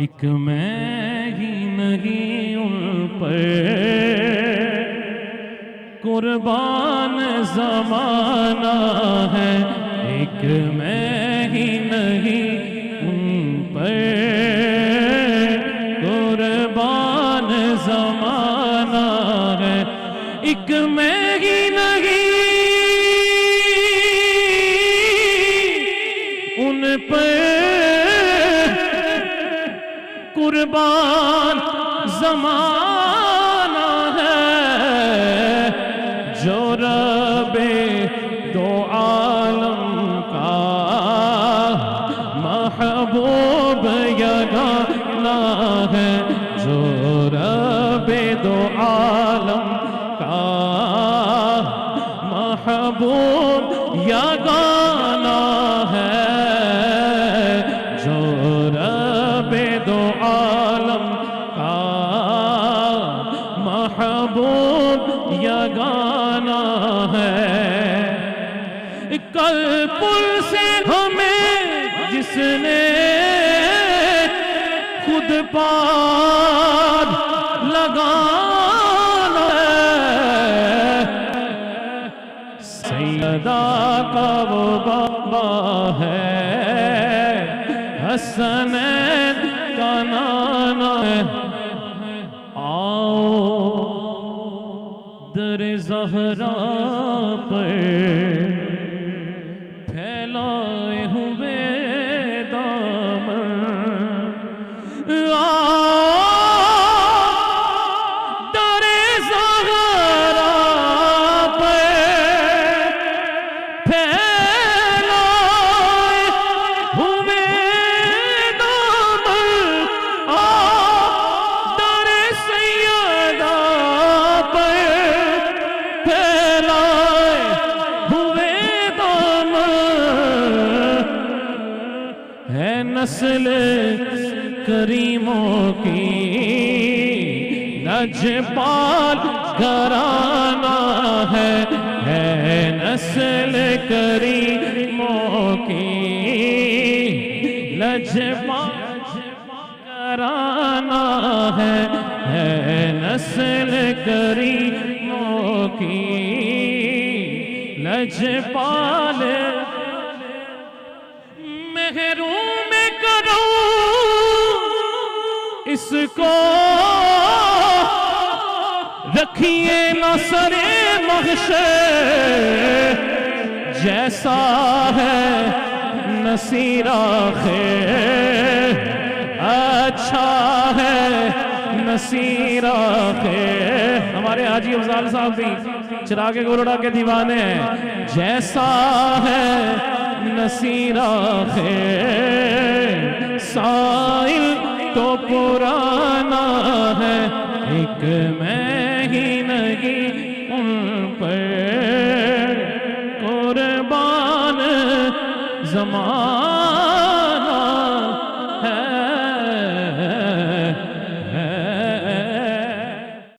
ایک میں ہی نہیں ان پر قربان زمانہ ہے، ایک میں ہی نہیں ان پر قربان زمانہ ہے، ایک میں ہی نہیں ان پر قربان زمانہ ہے، جو رب دو عالم کا محبوب یگانہ ہے، جو رب دو عالم کا محبوب یگانہ ہے، جو رب دو عالم کا محبوب یگانہ ہے۔ کل پل سے ہمیں جس نے خود پار لگانا ہے، سیدہ کا وہ بابا ہے، حسنین کا نانا ہے، آؤ در زہرا پر پھیلائے ہوئے دامن، آؤ در زہرا پر پھیلائے ہوئے دامن، آؤ در سیدہ پر پھیلائے ہوئے دامن، ہے نسل کریموں کی لجپال گھرانہ ہے نسل کریموں کی لجپال گھرانہ ہے نسل کریموں کی لجپال، محروم کرو اس کو رکھیے نہ سر محشر، جیسا ہے نصیر آخر اچھا ہے نصیر آخر۔ ہمارے حاجی افضال صاحب بھی چراغ گولڑا کے دیوانے ہیں، جیسا ہے نصیر آخر سائل تو پرانا ہے، ایک میں ہی نہیں ان پر قربان زمان